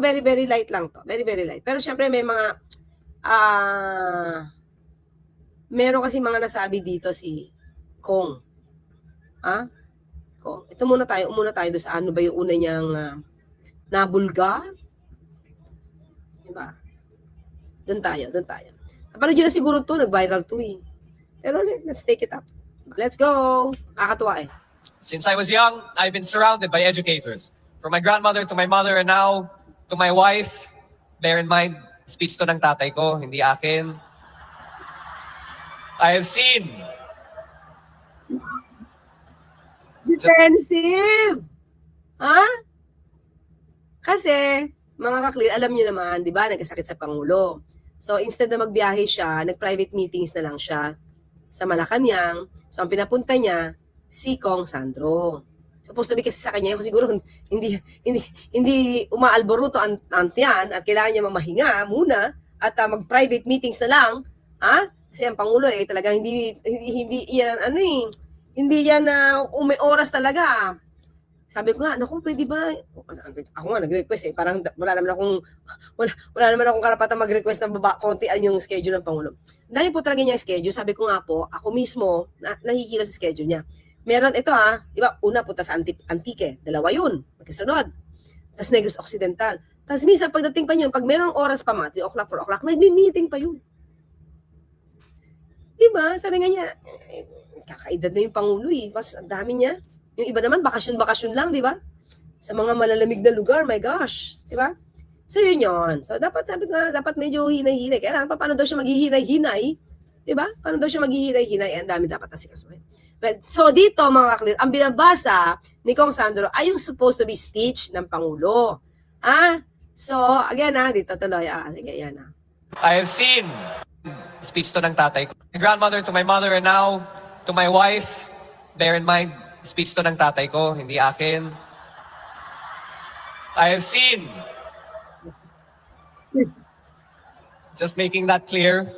very, very light lang to. Very, very light. Pero syempre may mga, meron kasi mga nasabi dito si Kong. Kong. Ito muna tayo doon sa ano ba yung una niyang nabulgar. Diba? Doon tayo. Napanood nyo na siguro to, nag-viral to eh. Pero let's take it up. Let's go! Kakatuwa eh. Since I was young, I've been surrounded by educators. From my grandmother to my mother and now to my wife. Bear in mind, speech to ng tatay ko, hindi akin. I have seen. Defensive! Ha? Kasi, mga ka-clear, alam niyo naman, di ba, nagkasakit sa Pangulo. So, instead na magbiyahe siya, nag-private meetings na lang siya sa Malacanang. So, ang pinapunta niya, si Kong Sandro. Supposed to be kasi sa kanya, siguro hindi umaalboruto ang yan at kailangan niya mamahinga muna at mag-private meetings na lang. Kasi ang Pangulo talaga hindi yan hindi yan may oras talaga. Sabi ko nga, naku, pwede ba? Ako nga nag-request parang wala naman akong karapatan mag-request ng kontian yung schedule ng Pangulo. Dahil po talaga niya schedule, sabi ko nga po, ako mismo nahihila sa schedule niya. Meron ito di ba? Una punta sa Antique, dalawa yun, magkasunod. Tapos Negros Occidental. Tapos minsan pagdating pa yun, pag merong oras pa 3 o'clock, 4 o'clock, nag-meeting pa yun. Diba? Sabi nga niya, kakaedad na yung Pangulo Mas ang dami niya. Yung iba naman, bakasyon lang, di ba? Sa mga malalamig na lugar, my gosh. Di ba? So yun yun. So dapat, sabi ko dapat medyo hinay-hinay. Kaya paano daw siya maghihinay-hinay? Di ba? Paano daw siya maghihinay-hinay? Ang dami dapat asikasuhin. Well, so dito mga ka-clear, ang binabasa ni Kong Sandro ay yung supposed to be speech ng Pangulo. So again dito tuloy. Sige, yan I have seen speech to ng tatay ko. My grandmother to my mother and now to my wife. Bear in mind, speech to ng tatay ko, hindi akin. I have seen. Just making that clear.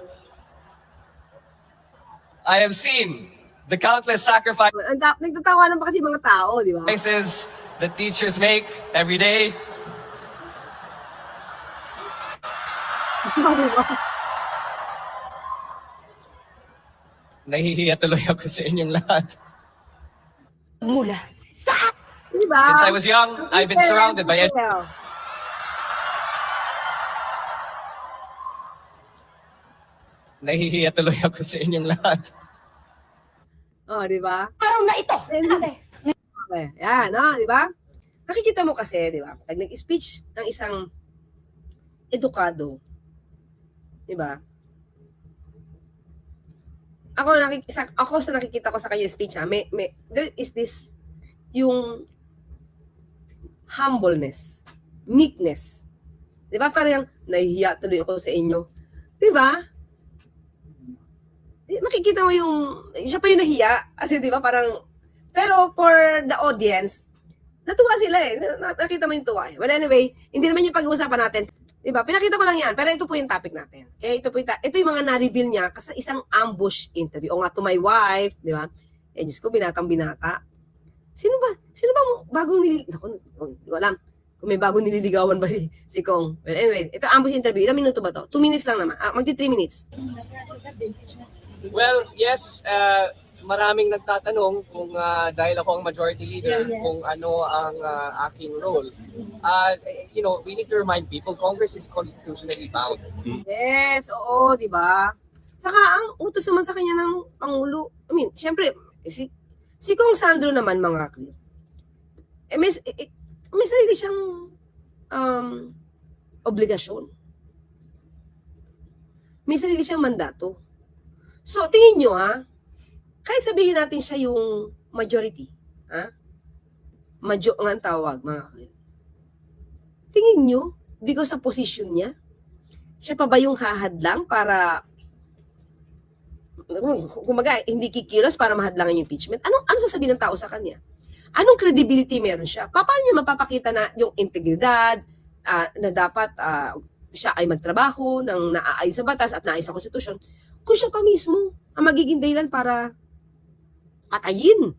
I have seen the countless sacrifices nagtatawanan pa kasi mga tao, di ba? that teachers make every day. Nahihiya tuloy ako sa inyong lahat. Mula sa... Diba? Since I was young, I've been surrounded by Nahihiya tuloy ako sa inyong lahat. Di ba? Araw na ito. Okay. Yan, di ba? Nakikita mo kasi, di ba? Pag nag-speech ng isang edukado, di ba? Ako sa nakikita ko sa kanya speech, there is this yung humbleness, meekness. Di ba? Parang nahihiya tuloy ako sa inyo. Di ba? Makikita mo yung, siya pa yung nahiya. Kasi di ba parang, pero for the audience, natuwa sila nakita mo yung tuwa Well anyway, hindi naman yung pag-uusapan natin. Di ba? Pinakita ko lang yan. Pero ito po yung topic natin. Okay? Ito yung mga na-reveal niya kasi isang ambush interview. O nga, to my wife. Di ba? Diyos ko, binatang binata. Sino ba bagong nililigawan? Hindi ko alam. Kung may bagong nililigawan ba si Kong. Well anyway, ito ambush interview. Ilang minuto ba to? 2 minutes lang naman. Magti 3 minutes. Well, yes, maraming nagtatanong kung dahil ako ang majority leader, kung ano ang aking role. We need to remind people, Congress is constitutionally bound. Yes, oo, di ba? Saka ang utos naman sa kanya ng Pangulo, syempre, si Kong Sandro naman mga clear. May sarili siyang obligasyon. May sarili siyang mandato. So, tingin nyo kahit sabihin natin siya yung majority, ang tawag, mga clear. Tingin nyo, because sa position niya, siya pa ba yung hahadlang para, kumaga, hindi kikilos para mahadlangan yung impeachment? Ano sasabihin ng tao sa kanya? Anong credibility meron siya? Paano niya mapapakita na yung integridad, na dapat siya ay magtrabaho ng naaayon sa batas at naaayon sa konstitusyon, kung siya pa mismo ang magiging dahilan para patayin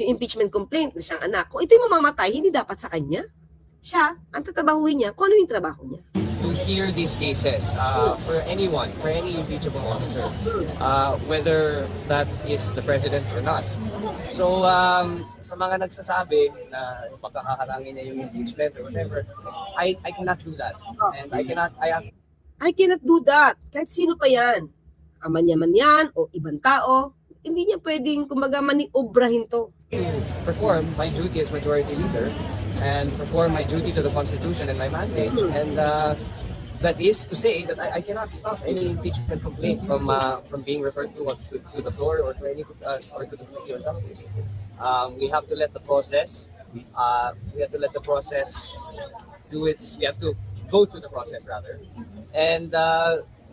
yung impeachment complaint na siyang anak. Kung ito yung mamamatay, hindi dapat sa kanya. Siya, ang tatrabahuin niya, kung ano yung trabaho niya. To hear these cases for anyone, for any impeachable officer, whether that is the president or not. So, sa mga nagsasabi na pagkakaharangin niya yung impeachment or whatever, I cannot do that. And I cannot do that. Kahit sino pa yan. Ama niya man yan o ibang tao, hindi niya pwedeng kumaga maniobrahin to. perform my duty as majority leader and perform my duty to the Constitution and my mandate. And that is to say that I cannot stop any impeachment complaint from being referred to the floor or to any or to the Committee on Justice. We have to let the process. We have to let the process do its. We have to go through the process rather. And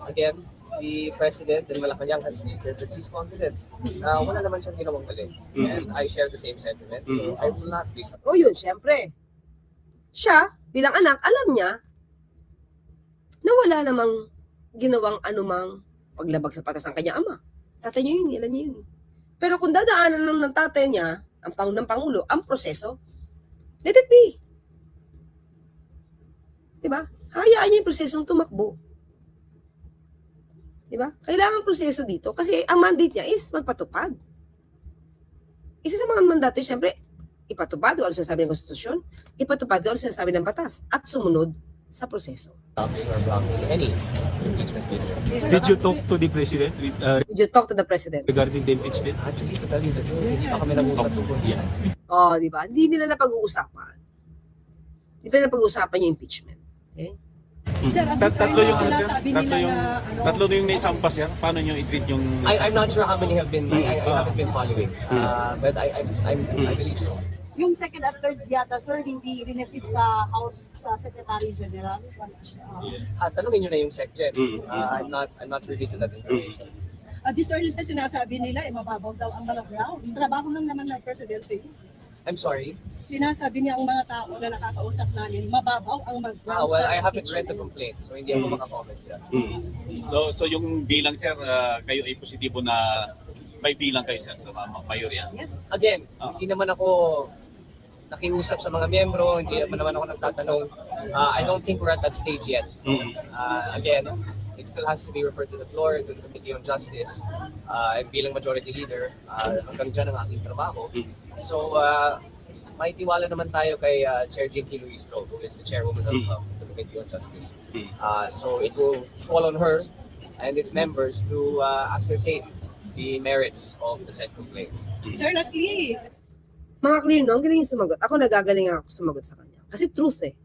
again, the President in Malacanang has stated that he's confident. Wala naman siyang ginawang mali. And I share the same sentiment. So I will not be. O yun, syempre. Siya, bilang anak, alam niya na wala namang ginawang anumang paglabag sa patas ng kanyang ama. Tatay niya yun, alam niya yun. Pero kung dadaanan ng tatay niya, ng Pangulo, ang proseso, let it be. Diba? Hayaan niya yung prosesong tumakbo. Diba? Kailangan proseso dito kasi ang mandate niya is magpatupad. Isa sa mga mandato, siyempre, ipatupad kung ano sinasabi ng konstitusyon, ipatupad kung ano sinasabi ng batas, at sumunod sa proseso. Stopping or blocking any impeachment video. Did you talk to the president Did you talk to the president? regarding the impeachment? Actually, to tell you the truth, hindi pa kami nag-usap tungkol dyan. Oh, di ba? Hindi nila napag-uusapan. Hindi nila napag-uusapan yung impeachment. Okay? Sir, at this Tatlo point, yung ano, sir? sinasabi Tatlo nila yung na, ano, tatlo yung naisampas yan. Paano nyo i-treat yung I'm not sure how many have been. I haven't been following, but I believe so. yung second at third yata, sir, hindi rin-receive sa House sa Secretary General. Tanungin nyo na yung SecGen. I'm not privy to that information. This early sir, sinasabi nila, mababaw daw ang mga grounds. Trabaho lang naman ng Presidente. I'm sorry. Sinasabi niya ang mga tao na nakakausap namin, mababaw ang mga grounds. Well, I ng haven't read the impeachment. complaint, so hindi ako makakomment dyan. So yung bilang, sir, kayo ay positibo na may bilang kayo, sir, sa mayorya. Yes. Again, hindi naman ako nakiusap sa mga miyembro, hindi naman ako nagtatanong. I don't think we're at that stage yet. Again, it still has to be referred to the floor, to the Committee on Justice. And bilang majority leader, hanggang dyan ang aking trabaho. So, may tiwala naman tayo kay Chair Jinky Luistro, who is the chairwoman of the Committee on Justice. So, it will fall on her and its members to ascertain the merits of the said complaints. Sir, lastly, Mga clear, no? Ang galing yung sumagot. Ako nagagaling ako sumagot sa kanya. Kasi truth eh.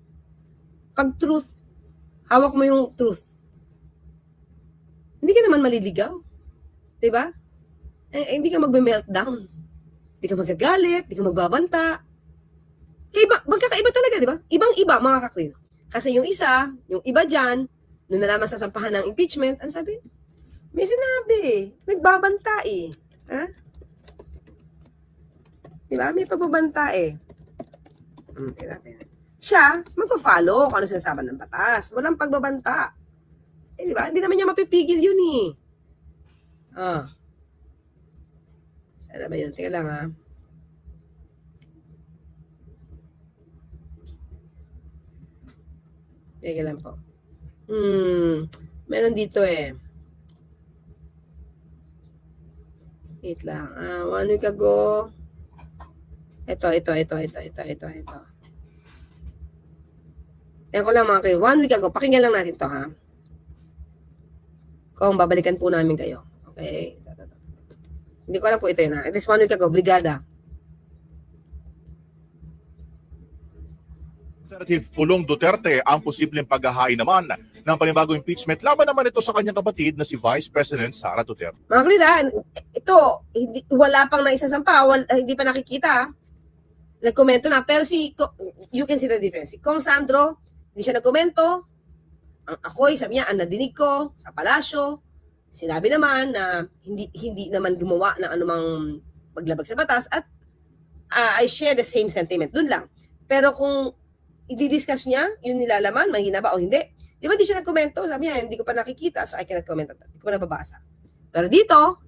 Pag truth, hawak mo yung truth. Hindi ka naman maliligaw. Diba? Hindi ka magbe-meltdown. Hindi ka magagalit, hindi ka magbabanta. Magkakaiba talaga, diba? Ibang-iba, mga ka-clear. Kasi yung iba dyan, nung nalaman sa sampahan ng impeachment, ang sabi, may sinabi, nagbabanta eh. Ha? Diba? May pagbabanta eh. Siya, magpa-follow kung ano sinasabi ng batas. Walang pagbabanta. Eh, diba? Hindi naman niya mapipigil yun eh. Sana ba yun? Teka lang ha. Teka lang po. Meron dito eh. Wait lang. 1 week ago. Ito. Yan ko lang mga kayo. 1 week ago. Pakinggan lang natin to ha. Kung babalikan po namin kayo. Okay. Hindi ko alam po ito yun ha. It is 1 week ago. Brigada. Representative Pulong Duterte ang posibleng paghahain naman ng panibagong impeachment laban naman ito sa kanyang kapatid na si Vice President Sara Duterte. Mga kaliran, ito, wala pang naisasampa, hindi pa nakikita. Nagkomento na, pero you can see the difference. Si Kong Sandro, hindi siya nagkomento. Ang ako'y, sabi niya, ang nadinig ko sa palasyo, sinabi naman na hindi naman gumawa ng anumang paglabag sa batas at I share the same sentiment. Doon lang. Pero kung i-discuss niya, yung nilalaman, mahina ba o hindi. Di ba di siya nagkomento? Sabi niya, hindi ko pa nakikita, so I cannot comment on that. Hindi ko pa nababasa. Pero dito,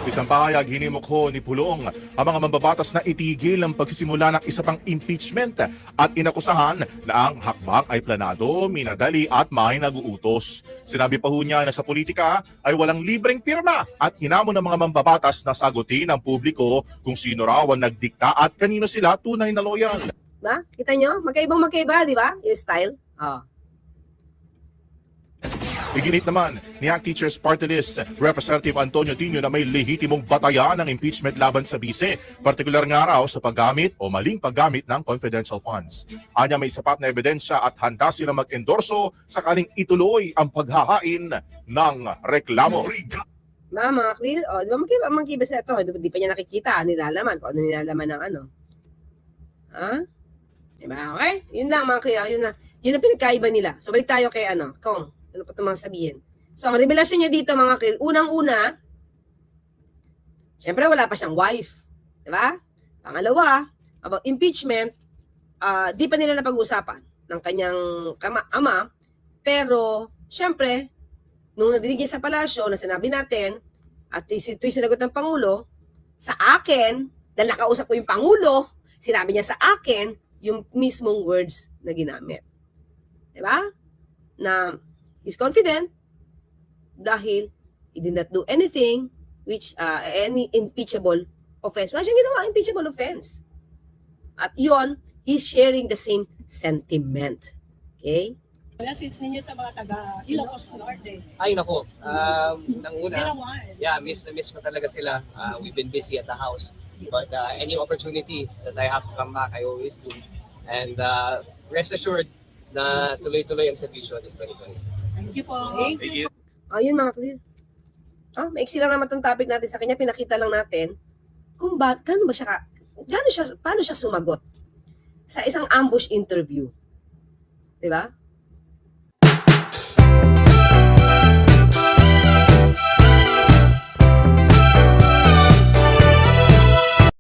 Isang pahayag hinimukho ni Pulong ang mga mambabatas na itigil ang pagsisimula ng isa pang impeachment at inakusahan na ang hakbang ay planado, minadali at may nag-uutos. Sinabi pa ho niya na sa politika ay walang libreng pirma at hinamon ng mga mambabatas na sagutin ng publiko kung sino raw ang nagdikta at kanino sila tunay na loyal. ba? Kita nyo? Magkaiba, di ba? Yung style. Oh. Iginit naman ni ACT Teachers Party List Representative Antonio Tino na may lehitimong batayan ng impeachment laban sa bise, partikular nga raw sa paggamit o maling paggamit ng confidential funds. Anya may sapat na ebidensya at handa sila mag-endorso sakaling ituloy ang paghahain ng reklamo. Mga clear? O, di ba magkiba sa ito? Di pa niya nakikita, nilalaman. Kung ano nilalaman ng ano. Ha? Diba? Okay? Yun lang mga clear. Yun ang pinagkaiba nila. So, balik tayo kay Kong. Ano pa ito mga sabihin? So, ang revelasyon niya dito mga clear, unang-una, syempre wala pa siyang wife. Diba? Pangalawa, about impeachment, di pa nila napag-usapan ng kanyang ama, pero, syempre, nung nadinig niya sa palasyo na sinabi natin, at ito'y sinagot ng Pangulo, sa akin, dahil nakausap ko yung Pangulo, sinabi niya sa akin, yung mismong words na ginamit. Diba? Na, he's confident dahil he did not do anything which any impeachable offense. Wala siyang ginawa impeachable offense. At yon, he's sharing the same sentiment. Okay? Message ninyo sa mga taga Ilocos Norte. Ay nako, nang It's been a una, while. yeah, miss na miss ko talaga sila. We've been busy at the house. But any opportunity that I have to come back, I always do. And rest assured na tuloy-tuloy ang servisyo this 2026. Thank you po. Thank you. Ayun mga clear. Maiksi lang naman itong topic natin sa kanya. Pinakita lang natin kung paano siya sumagot sa isang ambush interview. Diba?